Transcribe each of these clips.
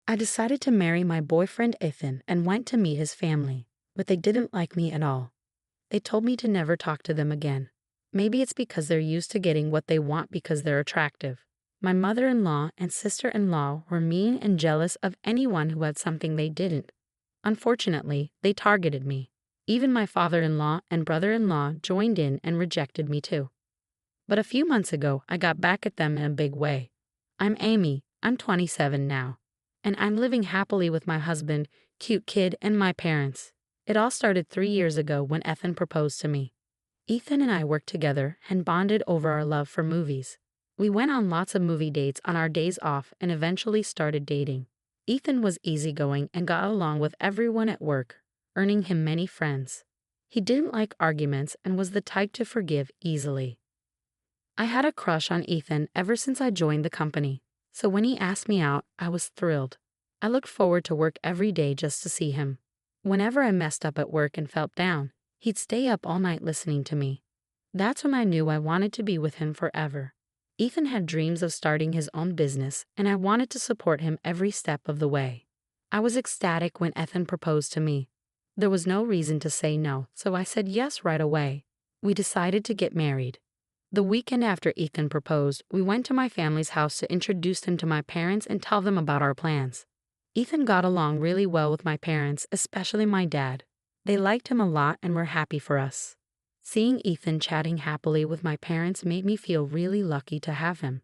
I decided to marry my boyfriend Ethan and went to meet his family, but they didn't like me at all. They told me to never talk to them again. Maybe it's because they're used to getting what they want because they're attractive. My mother-in-law and sister-in-law were mean and jealous of anyone who had something they didn't. Unfortunately, they targeted me. Even my father-in-law and brother-in-law joined in and rejected me too. But a few months ago, I got back at them in a big way. I'm Amy, I'm 27 now, and I'm living happily with my husband, cute kid, and my parents. It all started 3 years ago when Ethan proposed to me. Ethan and I worked together and bonded over our love for movies. We went on lots of movie dates on our days off and eventually started dating. Ethan was easygoing and got along with everyone at work, earning him many friends. He didn't like arguments and was the type to forgive easily. I had a crush on Ethan ever since I joined the company, so when he asked me out, I was thrilled. I looked forward to work every day just to see him. Whenever I messed up at work and felt down, he'd stay up all night listening to me. That's when I knew I wanted to be with him forever. Ethan had dreams of starting his own business, and I wanted to support him every step of the way. I was ecstatic when Ethan proposed to me. There was no reason to say no, so I said yes right away. We decided to get married. The weekend after Ethan proposed, we went to my family's house to introduce him to my parents and tell them about our plans. Ethan got along really well with my parents, especially my dad. They liked him a lot and were happy for us. Seeing Ethan chatting happily with my parents made me feel really lucky to have him.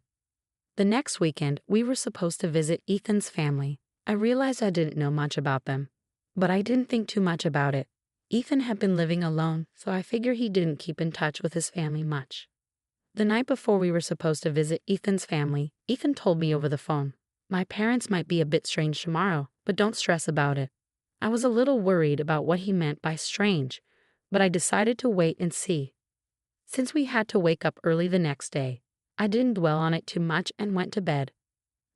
The next weekend, we were supposed to visit Ethan's family. I realized I didn't know much about them, but I didn't think too much about it. Ethan had been living alone, so I figure he didn't keep in touch with his family much. The night before we were supposed to visit Ethan's family, Ethan told me over the phone, "My parents might be a bit strange tomorrow, but don't stress about it." I was a little worried about what he meant by strange, but I decided to wait and see. Since we had to wake up early the next day, I didn't dwell on it too much and went to bed.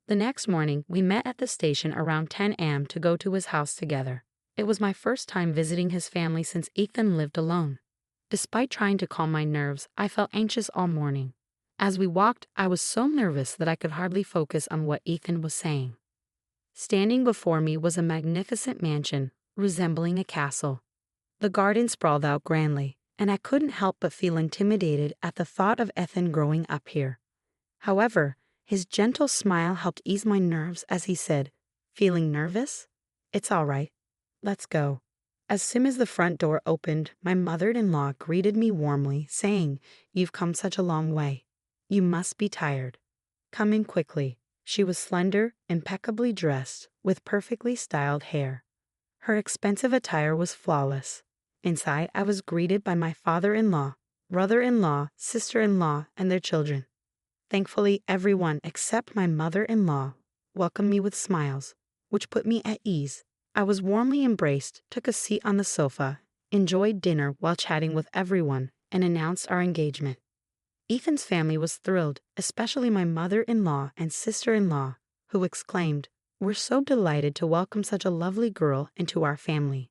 The next morning, we met at the station around 10 a.m. to go to his house together. It was my first time visiting his family since Ethan lived alone. Despite trying to calm my nerves, I felt anxious all morning. As we walked, I was so nervous that I could hardly focus on what Ethan was saying. Standing before me was a magnificent mansion, resembling a castle. The garden sprawled out grandly, and I couldn't help but feel intimidated at the thought of Ethan growing up here. However, his gentle smile helped ease my nerves as he said, "Feeling nervous? It's all right. Let's go." As soon as the front door opened, my mother-in-law greeted me warmly, saying, "You've come such a long way. You must be tired. Come in quickly." She was slender, impeccably dressed, with perfectly styled hair. Her expensive attire was flawless. Inside, I was greeted by my father-in-law, brother-in-law, sister-in-law, and their children. Thankfully, everyone except my mother-in-law welcomed me with smiles, which put me at ease. I was warmly embraced, took a seat on the sofa, enjoyed dinner while chatting with everyone, and announced our engagement. Ethan's family was thrilled, especially my mother-in-law and sister-in-law, who exclaimed, "We're so delighted to welcome such a lovely girl into our family."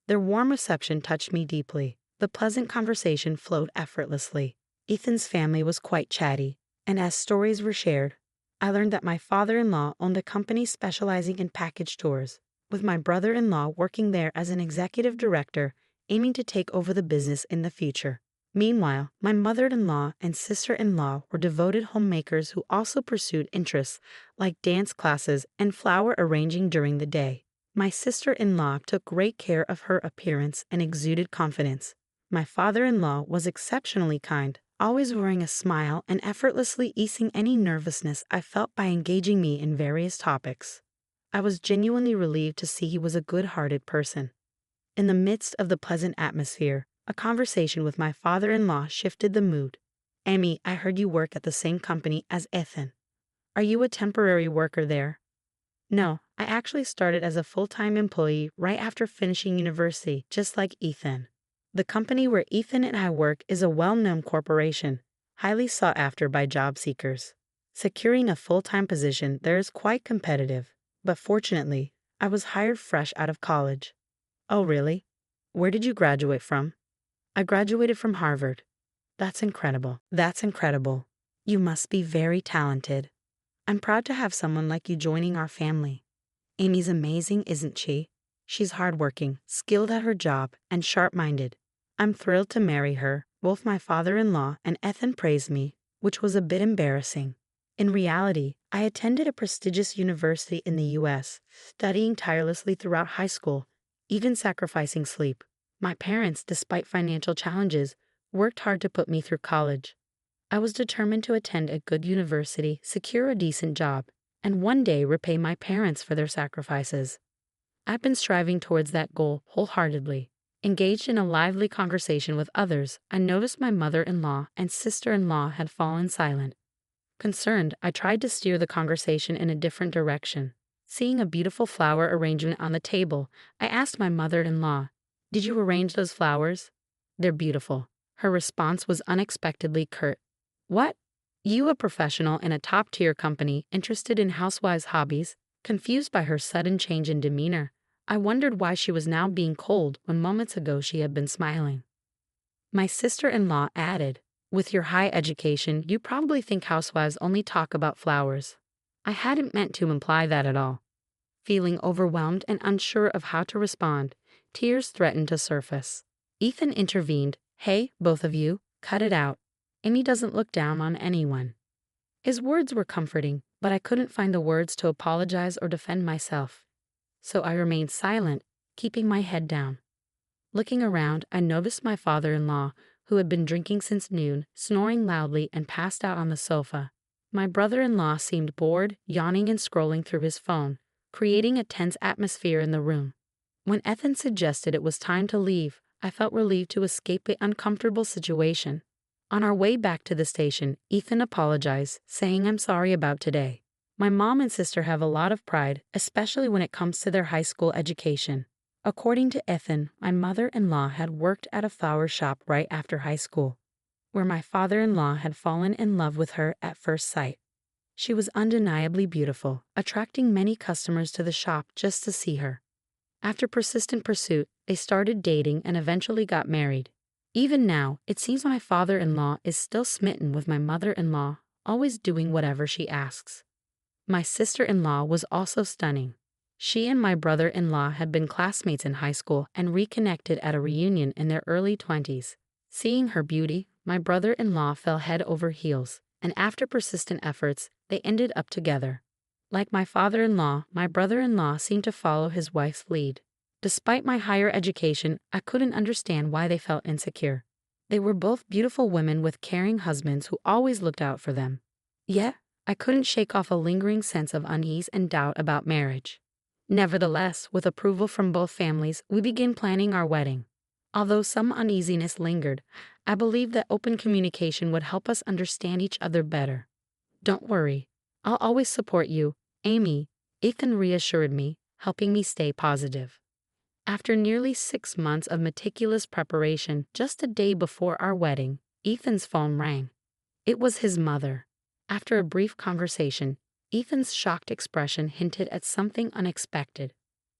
Their warm reception touched me deeply. The pleasant conversation flowed effortlessly. Ethan's family was quite chatty, and as stories were shared, I learned that my father-in-law owned a company specializing in package tours, with my brother-in-law working there as an executive director, aiming to take over the business in the future. Meanwhile, my mother-in-law and sister-in-law were devoted homemakers who also pursued interests like dance classes and flower arranging during the day. My sister-in-law took great care of her appearance and exuded confidence. My father-in-law was exceptionally kind, always wearing a smile and effortlessly easing any nervousness I felt by engaging me in various topics. I was genuinely relieved to see he was a good-hearted person. In the midst of the pleasant atmosphere, a conversation with my father-in-law shifted the mood. "Amy, I heard you work at the same company as Ethan. Are you a temporary worker there?" "No, I actually started as a full-time employee right after finishing university, just like Ethan. The company where Ethan and I work is a well-known corporation, highly sought after by job seekers. Securing a full-time position there is quite competitive, but fortunately, I was hired fresh out of college." "Oh, really? Where did you graduate from?" "I graduated from Harvard." "That's incredible. That's incredible. You must be very talented. I'm proud to have someone like you joining our family." Amy's amazing, isn't she? She's hardworking, skilled at her job, and sharp-minded. I'm thrilled to marry her. Both my father-in-law and Ethan praised me, which was a bit embarrassing. In reality, I attended a prestigious university in the US, studying tirelessly throughout high school, even sacrificing sleep. My parents, despite financial challenges, worked hard to put me through college. I was determined to attend a good university, secure a decent job, and one day repay my parents for their sacrifices. I've been striving towards that goal wholeheartedly. Engaged in a lively conversation with others, I noticed my mother-in-law and sister-in-law had fallen silent. Concerned, I tried to steer the conversation in a different direction. Seeing a beautiful flower arrangement on the table, I asked my mother-in-law, "Did you arrange those flowers?" "They're beautiful." Her response was unexpectedly curt. "What? You, a professional in a top-tier company, interested in housewives' hobbies?" Confused by her sudden change in demeanor, I wondered why she was now being cold when moments ago she had been smiling. My sister-in-law added, "With your high education, you probably think housewives only talk about flowers." I hadn't meant to imply that at all. Feeling overwhelmed and unsure of how to respond, tears threatened to surface. Ethan intervened. "Hey, both of you, cut it out. Amy doesn't look down on anyone." His words were comforting, but I couldn't find the words to apologize or defend myself. So I remained silent, keeping my head down. Looking around, I noticed my father-in-law, who had been drinking since noon, snoring loudly and passed out on the sofa. My brother-in-law seemed bored, yawning and scrolling through his phone, creating a tense atmosphere in the room. When Ethan suggested it was time to leave, I felt relieved to escape the uncomfortable situation. On our way back to the station, Ethan apologized, saying, "I'm sorry about today. My mom and sister have a lot of pride, especially when it comes to their high school education." According to Ethan, my mother-in-law had worked at a flower shop right after high school, where my father-in-law had fallen in love with her at first sight. She was undeniably beautiful, attracting many customers to the shop just to see her. After persistent pursuit, they started dating and eventually got married. Even now, it seems my father-in-law is still smitten with my mother-in-law, always doing whatever she asks. My sister-in-law was also stunning. She and my brother-in-law had been classmates in high school and reconnected at a reunion in their early 20s. Seeing her beauty, my brother-in-law fell head over heels, and after persistent efforts, they ended up together. Like my father-in-law, my brother-in-law seemed to follow his wife's lead. Despite my higher education, I couldn't understand why they felt insecure. They were both beautiful women with caring husbands who always looked out for them. Yet, I couldn't shake off a lingering sense of unease and doubt about marriage. Nevertheless, with approval from both families, we began planning our wedding. Although some uneasiness lingered, I believed that open communication would help us understand each other better. "Don't worry. I'll always support you, Amy," Ethan reassured me, helping me stay positive. After nearly 6 months of meticulous preparation, just a day before our wedding, Ethan's phone rang. It was his mother. After a brief conversation, Ethan's shocked expression hinted at something unexpected.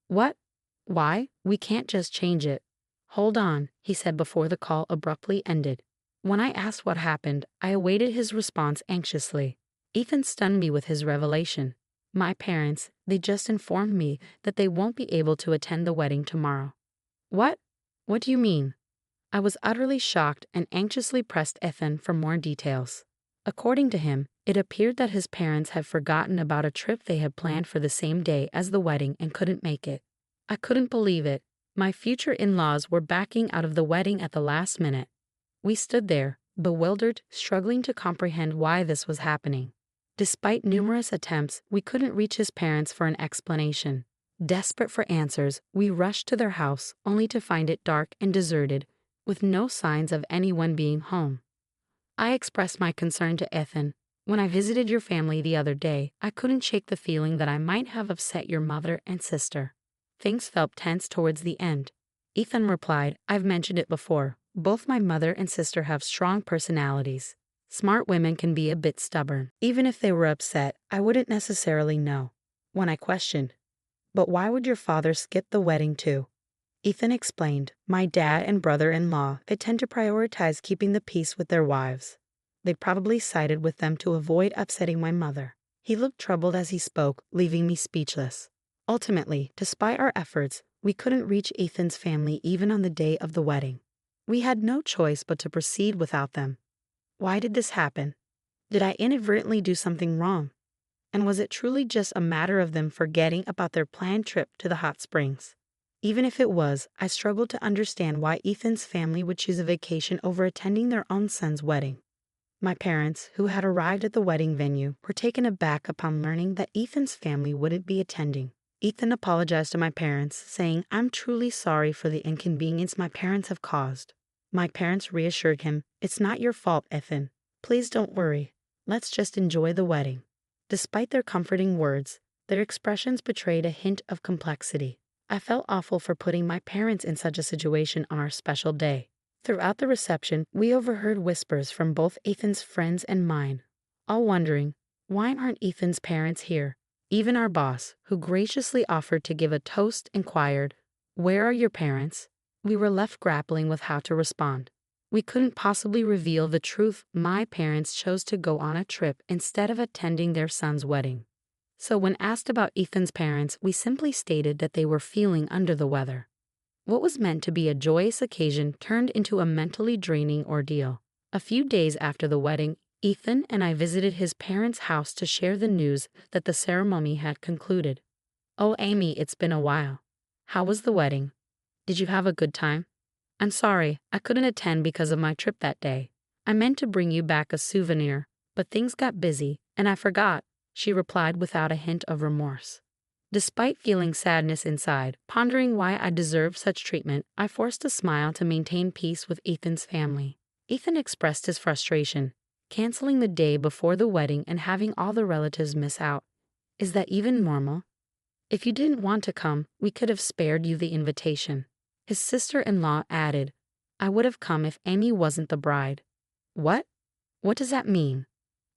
"What? Why? We can't just change it." "Hold on," he said before the call abruptly ended. When I asked what happened, I awaited his response anxiously. Ethan stunned me with his revelation. "My parents, they just informed me that they won't be able to attend the wedding tomorrow." "What? What do you mean?" I was utterly shocked and anxiously pressed Ethan for more details. According to him, it appeared that his parents had forgotten about a trip they had planned for the same day as the wedding and couldn't make it. I couldn't believe it. My future in-laws were backing out of the wedding at the last minute. We stood there, bewildered, struggling to comprehend why this was happening. Despite numerous attempts, we couldn't reach his parents for an explanation. Desperate for answers, we rushed to their house, only to find it dark and deserted, with no signs of anyone being home. I expressed my concern to Ethan. "When I visited your family the other day, I couldn't shake the feeling that I might have upset your mother and sister." Things felt tense towards the end. Ethan replied, "I've mentioned it before. Both my mother and sister have strong personalities. Smart women can be a bit stubborn. Even if they were upset, I wouldn't necessarily know." When I questioned, "But why would your father skip the wedding too?" Ethan explained, "My dad and brother-in-law, they tend to prioritize keeping the peace with their wives. They probably sided with them to avoid upsetting my mother." He looked troubled as he spoke, leaving me speechless. Ultimately, despite our efforts, we couldn't reach Ethan's family even on the day of the wedding. We had no choice but to proceed without them. Why did this happen? Did I inadvertently do something wrong? And was it truly just a matter of them forgetting about their planned trip to the hot springs? Even if it was, I struggled to understand why Ethan's family would choose a vacation over attending their own son's wedding. My parents, who had arrived at the wedding venue, were taken aback upon learning that Ethan's family wouldn't be attending. Ethan apologized to my parents, saying, "I'm truly sorry for the inconvenience my parents have caused." My parents reassured him, "It's not your fault, Ethan. Please don't worry. Let's just enjoy the wedding." Despite their comforting words, their expressions betrayed a hint of complexity. I felt awful for putting my parents in such a situation on our special day. Throughout the reception, we overheard whispers from both Ethan's friends and mine, all wondering, why aren't Ethan's parents here? Even our boss, who graciously offered to give a toast, inquired, "Where are your parents?" We were left grappling with how to respond. We couldn't possibly reveal the truth. My parents chose to go on a trip instead of attending their son's wedding. So when asked about Ethan's parents, we simply stated that they were feeling under the weather. What was meant to be a joyous occasion turned into a mentally draining ordeal. A few days after the wedding, Ethan and I visited his parents' house to share the news that the ceremony had concluded. "Oh, Amy, it's been a while. How was the wedding? Did you have a good time?" "I'm sorry, I couldn't attend because of my trip that day. I meant to bring you back a souvenir, but things got busy, and I forgot," she replied without a hint of remorse. Despite feeling sadness inside, pondering why I deserved such treatment, I forced a smile to maintain peace with Ethan's family. Ethan expressed his frustration, canceling the day before the wedding and having all the relatives miss out. "Is that even normal? If you didn't want to come, we could have spared you the invitation." His sister-in-law added, "I would have come if Amy wasn't the bride." "What? What does that mean?"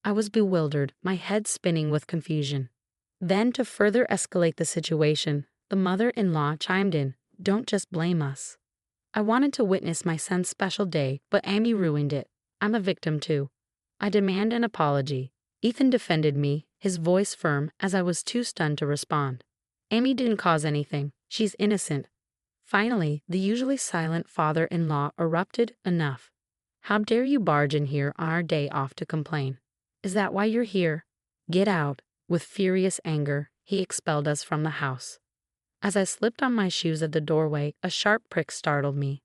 I was bewildered, my head spinning with confusion. Then, to further escalate the situation, the mother-in-law chimed in, "Don't just blame us. I wanted to witness my son's special day, but Amy ruined it. I'm a victim too. I demand an apology." Ethan defended me, his voice firm, as I was too stunned to respond. "Amy didn't cause anything. She's innocent." Finally, the usually silent father-in-law erupted, "Enough. How dare you barge in here on our day off to complain? Is that why you're here? Get out." With furious anger, he expelled us from the house. As I slipped on my shoes at the doorway, a sharp prick startled me.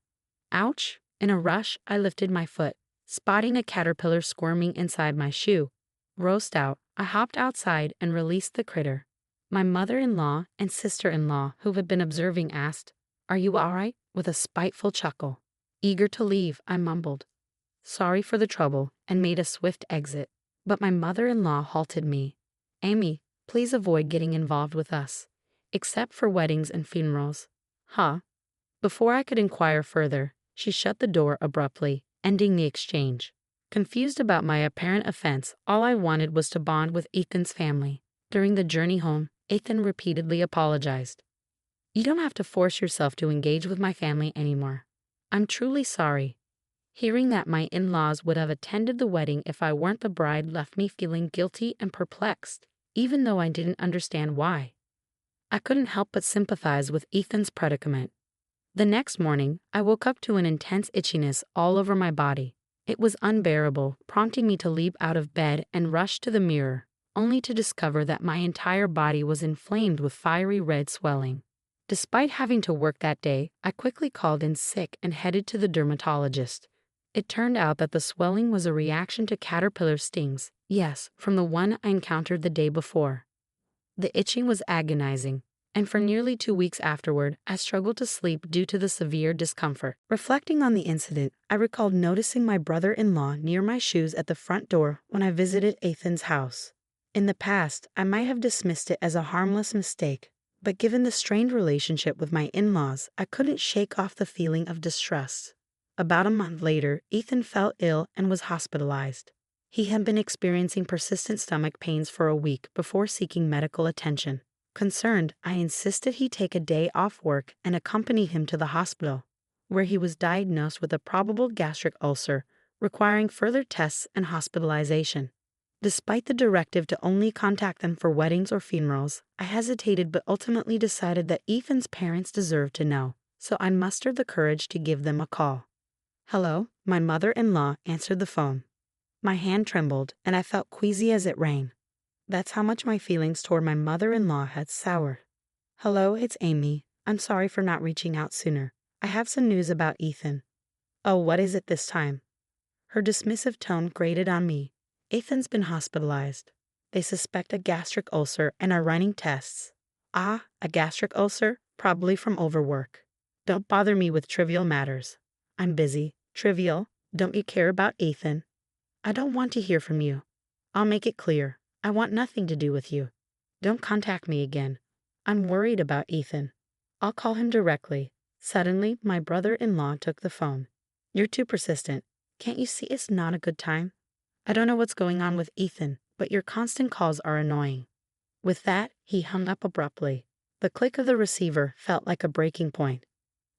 Ouch! In a rush, I lifted my foot, spotting a caterpillar squirming inside my shoe. Grossed out, I hopped outside and released the critter. My mother-in-law and sister-in-law, who had been observing, asked, "Are you all right?" with a spiteful chuckle. Eager to leave, I mumbled, "Sorry for the trouble," and made a swift exit. But my mother-in-law halted me. "Amy, please avoid getting involved with us, except for weddings and funerals." "Huh?" Before I could inquire further, she shut the door abruptly, ending the exchange. Confused about my apparent offense, all I wanted was to bond with Ethan's family. During the journey home, Ethan repeatedly apologized. "You don't have to force yourself to engage with my family anymore. I'm truly sorry." Hearing that my in-laws would have attended the wedding if I weren't the bride left me feeling guilty and perplexed, even though I didn't understand why. I couldn't help but sympathize with Ethan's predicament. The next morning, I woke up to an intense itchiness all over my body. It was unbearable, prompting me to leap out of bed and rush to the mirror, only to discover that my entire body was inflamed with fiery red swelling. Despite having to work that day, I quickly called in sick and headed to the dermatologist. It turned out that the swelling was a reaction to caterpillar stings, yes, from the one I encountered the day before. The itching was agonizing, and for nearly 2 weeks afterward, I struggled to sleep due to the severe discomfort. Reflecting on the incident, I recalled noticing my brother-in-law near my shoes at the front door when I visited Ethan's house. In the past, I might have dismissed it as a harmless mistake, but given the strained relationship with my in-laws, I couldn't shake off the feeling of distrust. About a month later, Ethan fell ill and was hospitalized. He had been experiencing persistent stomach pains for a week before seeking medical attention. Concerned, I insisted he take a day off work and accompany him to the hospital, where he was diagnosed with a probable gastric ulcer, requiring further tests and hospitalization. Despite the directive to only contact them for weddings or funerals, I hesitated but ultimately decided that Ethan's parents deserved to know, so I mustered the courage to give them a call. "Hello," my mother-in-law answered the phone. My hand trembled, and I felt queasy as it rang. That's how much my feelings toward my mother-in-law had soured. "Hello, it's Amy. I'm sorry for not reaching out sooner. I have some news about Ethan." "Oh, what is it this time?" Her dismissive tone grated on me. "Ethan's been hospitalized. They suspect a gastric ulcer and are running tests." "Ah, a gastric ulcer? Probably from overwork. Don't bother me with trivial matters." "I'm busy." "Trivial? Don't you care about Ethan?" "I don't want to hear from you." "I'll make it clear. I want nothing to do with you. Don't contact me again. I'm worried about Ethan." "I'll call him directly." Suddenly, my brother-in-law took the phone. "You're too persistent. Can't you see it's not a good time? I don't know what's going on with Ethan, but your constant calls are annoying." With that, he hung up abruptly. The click of the receiver felt like a breaking point.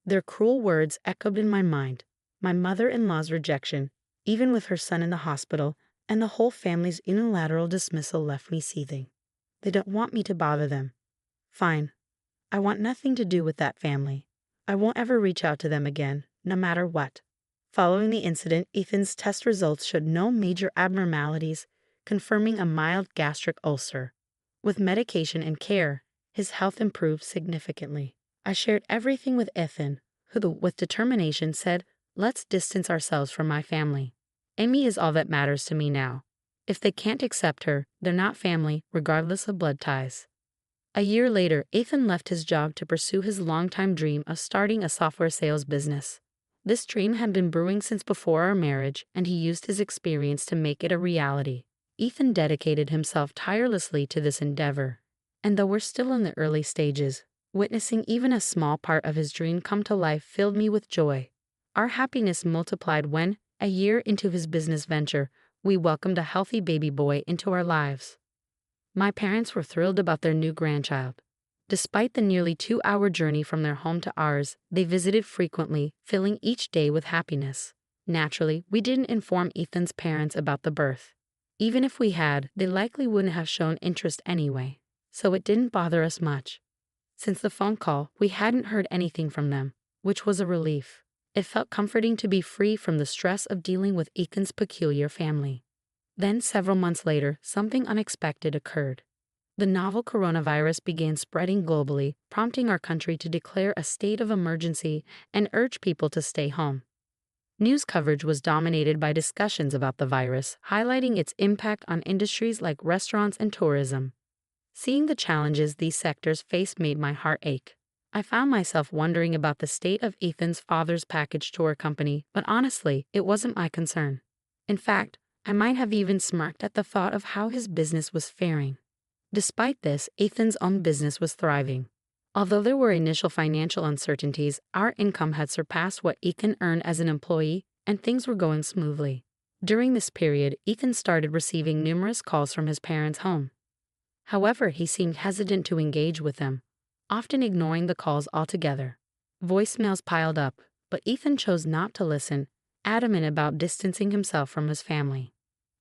Their cruel words echoed in my mind. My mother-in-law's rejection, even with her son in the hospital, and the whole family's unilateral dismissal left me seething. They don't want me to bother them. Fine. I want nothing to do with that family. I won't ever reach out to them again, no matter what. Following the incident, Ethan's test results showed no major abnormalities, confirming a mild gastric ulcer. With medication and care, his health improved significantly. I shared everything with Ethan, who, with determination, said, "Let's distance ourselves from my family. Amy is all that matters to me now. If they can't accept her, they're not family, regardless of blood ties." A year later, Ethan left his job to pursue his longtime dream of starting a software sales business. This dream had been brewing since before our marriage, and he used his experience to make it a reality. Ethan dedicated himself tirelessly to this endeavor. And though we're still in the early stages, witnessing even a small part of his dream come to life filled me with joy. Our happiness multiplied when, a year into his business venture, we welcomed a healthy baby boy into our lives. My parents were thrilled about their new grandchild. Despite the nearly 2-hour journey from their home to ours, they visited frequently, filling each day with happiness. Naturally, we didn't inform Ethan's parents about the birth. Even if we had, they likely wouldn't have shown interest anyway, so it didn't bother us much. Since the phone call, we hadn't heard anything from them, which was a relief. It felt comforting to be free from the stress of dealing with Ethan's peculiar family. Then, several months later, something unexpected occurred. The novel coronavirus began spreading globally, prompting our country to declare a state of emergency and urge people to stay home. News coverage was dominated by discussions about the virus, highlighting its impact on industries like restaurants and tourism. Seeing the challenges these sectors faced made my heart ache. I found myself wondering about the state of Ethan's father's package tour company, but honestly, it wasn't my concern. In fact, I might have even smirked at the thought of how his business was faring. Despite this, Ethan's own business was thriving. Although there were initial financial uncertainties, our income had surpassed what Ethan earned as an employee, and things were going smoothly. During this period, Ethan started receiving numerous calls from his parents' home. However, he seemed hesitant to engage with them, often ignoring the calls altogether. Voicemails piled up, but Ethan chose not to listen, adamant about distancing himself from his family.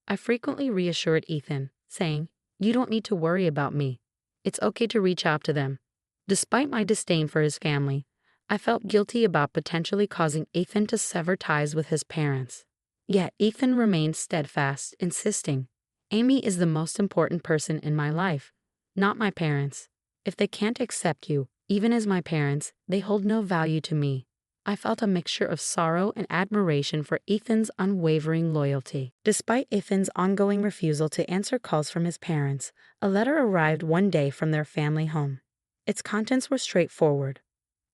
I frequently reassured Ethan, saying, "You don't need to worry about me. It's okay to reach out to them." Despite my disdain for his family, I felt guilty about potentially causing Ethan to sever ties with his parents. Yet Ethan remained steadfast, insisting, "Amy is the most important person in my life, not my parents. If they can't accept you, even as my parents, they hold no value to me." I felt a mixture of sorrow and admiration for Ethan's unwavering loyalty. Despite Ethan's ongoing refusal to answer calls from his parents, a letter arrived one day from their family home. Its contents were straightforward.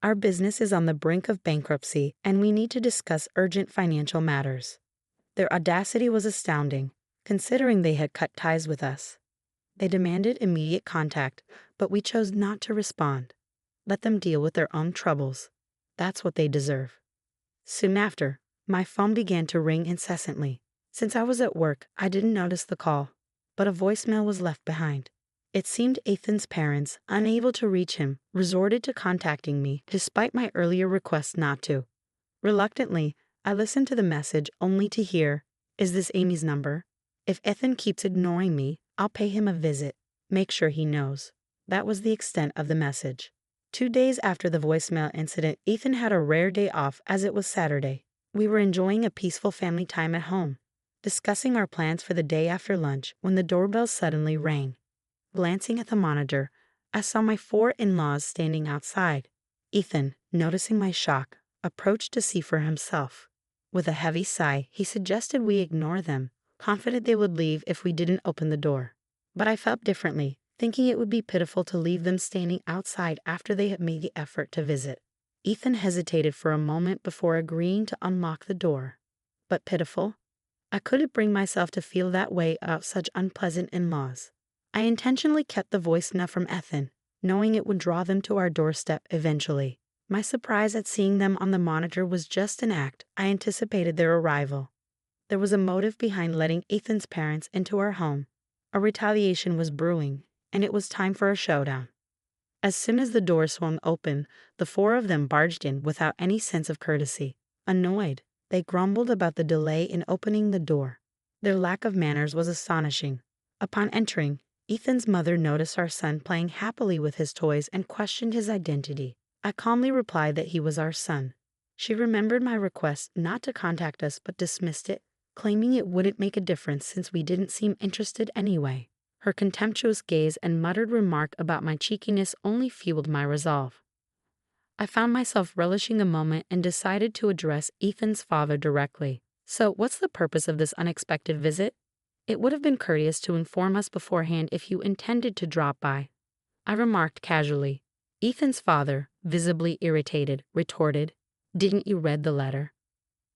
"Our business is on the brink of bankruptcy, and we need to discuss urgent financial matters." Their audacity was astounding, considering they had cut ties with us. They demanded immediate contact, but we chose not to respond. Let them deal with their own troubles. That's what they deserve. Soon after, my phone began to ring incessantly. Since I was at work, I didn't notice the call, but a voicemail was left behind. It seemed Ethan's parents, unable to reach him, resorted to contacting me despite my earlier request not to. Reluctantly, I listened to the message only to hear, "Is this Amy's number?" If Ethan keeps ignoring me, I'll pay him a visit. Make sure he knows. That was the extent of the message. 2 days after the voicemail incident, Ethan had a rare day off as it was Saturday. We were enjoying a peaceful family time at home, discussing our plans for the day after lunch when the doorbell suddenly rang. Glancing at the monitor, I saw my 4 in-laws standing outside. Ethan, noticing my shock, approached to see for himself. With a heavy sigh, he suggested we ignore them, confident they would leave if we didn't open the door. But I felt differently, thinking it would be pitiful to leave them standing outside after they had made the effort to visit. Ethan hesitated for a moment before agreeing to unlock the door. But pitiful? I couldn't bring myself to feel that way about such unpleasant in-laws. I intentionally kept the voicemail from Ethan, knowing it would draw them to our doorstep eventually. My surprise at seeing them on the monitor was just an act. I anticipated their arrival. There was a motive behind letting Ethan's parents into our home. A retaliation was brewing, and it was time for a showdown. As soon as the door swung open, the 4 of them barged in without any sense of courtesy. Annoyed, they grumbled about the delay in opening the door. Their lack of manners was astonishing. Upon entering, Ethan's mother noticed our son playing happily with his toys and questioned his identity. I calmly replied that he was our son. She remembered my request not to contact us but dismissed it, claiming it wouldn't make a difference since we didn't seem interested anyway. Her contemptuous gaze and muttered remark about my cheekiness only fueled my resolve. I found myself relishing the moment and decided to address Ethan's father directly. So, what's the purpose of this unexpected visit? It would have been courteous to inform us beforehand if you intended to drop by, I remarked casually. Ethan's father, visibly irritated, retorted, "Didn't you read the letter?"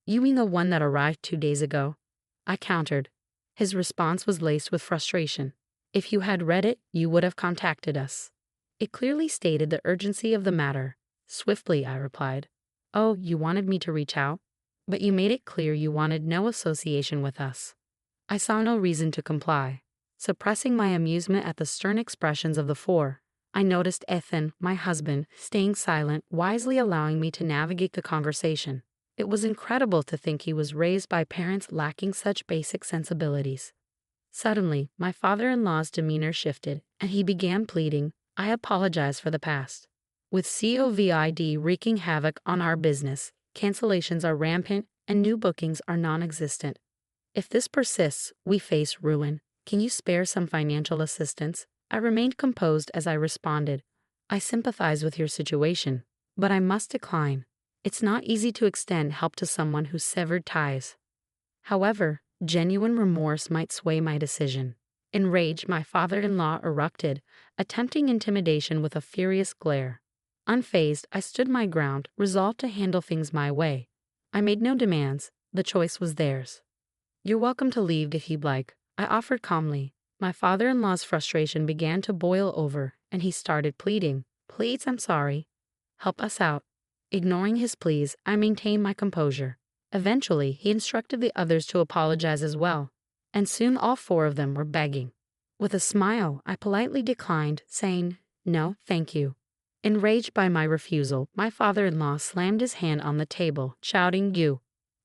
"You mean the one that arrived 2 days ago?" I countered. His response was laced with frustration. "If you had read it, you would have contacted us." It clearly stated the urgency of the matter. Swiftly, I replied. "Oh, you wanted me to reach out? But you made it clear you wanted no association with us." I saw no reason to comply. Suppressing my amusement at the stern expressions of the 4, I noticed Ethan, my husband, staying silent, wisely allowing me to navigate the conversation. It was incredible to think he was raised by parents lacking such basic sensibilities. Suddenly, my father-in-law's demeanor shifted, and he began pleading, "I apologize for the past. With COVID wreaking havoc on our business, cancellations are rampant and new bookings are non-existent. If this persists, we face ruin. Can you spare some financial assistance?" I remained composed as I responded, "I sympathize with your situation, but I must decline. It's not easy to extend help to someone who's severed ties." However, genuine remorse might sway my decision. Enraged, my father-in-law erupted, attempting intimidation with a furious glare. Unfazed, I stood my ground, resolved to handle things my way. I made no demands. The choice was theirs. "You're welcome to leave if you'd like," I offered calmly. My father-in-law's frustration began to boil over, and he started pleading. "Please, I'm sorry. Help us out." Ignoring his pleas, I maintained my composure. Eventually, he instructed the others to apologize as well, and soon all 4 of them were begging. With a smile, I politely declined, saying, "No, thank you." Enraged by my refusal, my father-in-law slammed his hand on the table, shouting,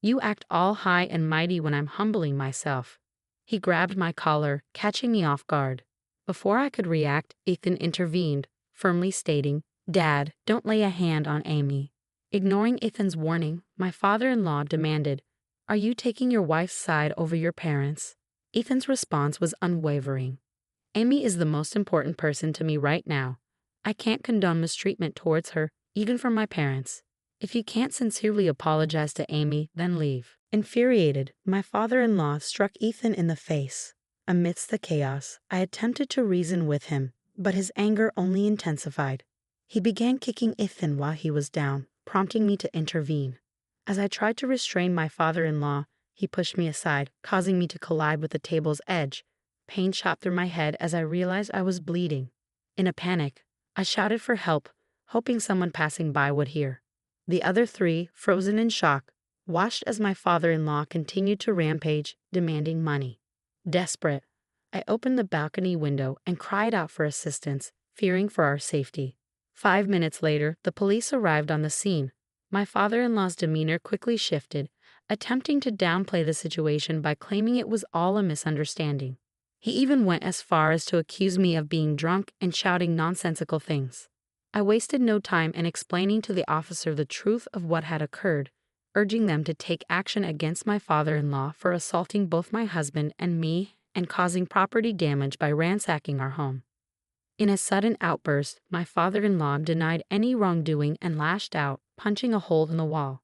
You act all high and mighty when I'm humbling myself." He grabbed my collar, catching me off guard. Before I could react, Ethan intervened, firmly stating, "Dad, don't lay a hand on Amy." Ignoring Ethan's warning, my father-in-law demanded, "Are you taking your wife's side over your parents?" Ethan's response was unwavering. "Amy is the most important person to me right now. I can't condone mistreatment towards her, even from my parents. If you can't sincerely apologize to Amy, then leave." Infuriated, my father-in-law struck Ethan in the face. Amidst the chaos, I attempted to reason with him, but his anger only intensified. He began kicking Ethan while he was down, prompting me to intervene. As I tried to restrain my father-in-law, he pushed me aside, causing me to collide with the table's edge. Pain shot through my head as I realized I was bleeding. In a panic, I shouted for help, hoping someone passing by would hear. The other 3, frozen in shock, watched as my father-in-law continued to rampage, demanding money. Desperate, I opened the balcony window and cried out for assistance, fearing for our safety. 5 minutes later, the police arrived on the scene. My father-in-law's demeanor quickly shifted attempting to downplay the situation by claiming it was all a misunderstanding. He even went as far as to accuse me of being drunk and shouting nonsensical things. I wasted no time in explaining to the officer the truth of what had occurred, urging them to take action against my father-in-law for assaulting both my husband and me and causing property damage by ransacking our home. In a sudden outburst, my father-in-law denied any wrongdoing and lashed out, punching a hole in the wall.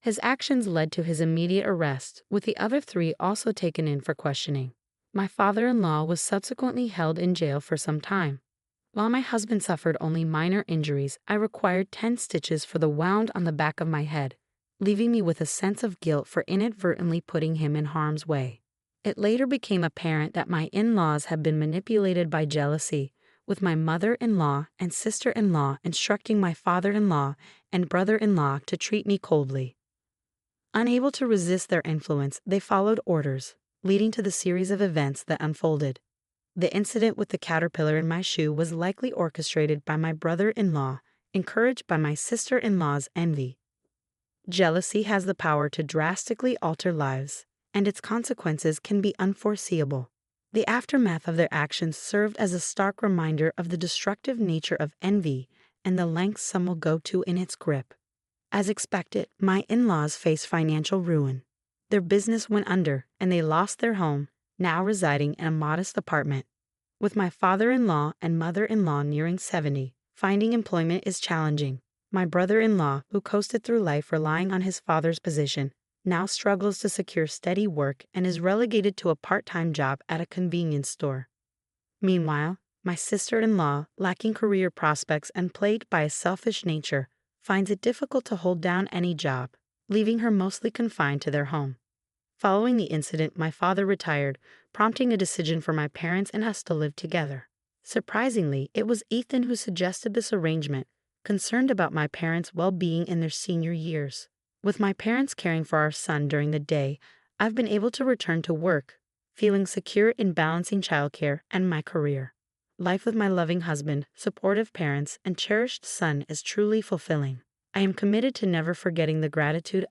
His actions led to his immediate arrest, with the other three also taken in for questioning. My father-in-law was subsequently held in jail for some time. While my husband suffered only minor injuries, I required 10 stitches for the wound on the back of my head, leaving me with a sense of guilt for inadvertently putting him in harm's way. It later became apparent that my in-laws had been manipulated by jealousy, with my mother-in-law and sister-in-law instructing my father-in-law and brother-in-law to treat me coldly. Unable to resist their influence, they followed orders, leading to the series of events that unfolded. The incident with the caterpillar in my shoe was likely orchestrated by my brother-in-law, encouraged by my sister-in-law's envy. Jealousy has the power to drastically alter lives, and its consequences can be unforeseeable. The aftermath of their actions served as a stark reminder of the destructive nature of envy and the lengths some will go to in its grip. As expected, my in-laws faced financial ruin. Their business went under, and they lost their home, now residing in a modest apartment. With my father-in-law and mother-in-law nearing 70, finding employment is challenging. My brother-in-law, who coasted through life relying on his father's position, now struggles to secure steady work and is relegated to a part-time job at a convenience store. Meanwhile, my sister-in-law, lacking career prospects and plagued by a selfish nature, finds it difficult to hold down any job, leaving her mostly confined to their home. Following the incident, my father retired, prompting a decision for my parents and us to live together. Surprisingly, it was Ethan who suggested this arrangement, concerned about my parents' well-being in their senior years. With my parents caring for our son during the day, I've been able to return to work, feeling secure in balancing childcare and my career. Life with my loving husband, supportive parents, and cherished son is truly fulfilling. I am committed to never forgetting the gratitude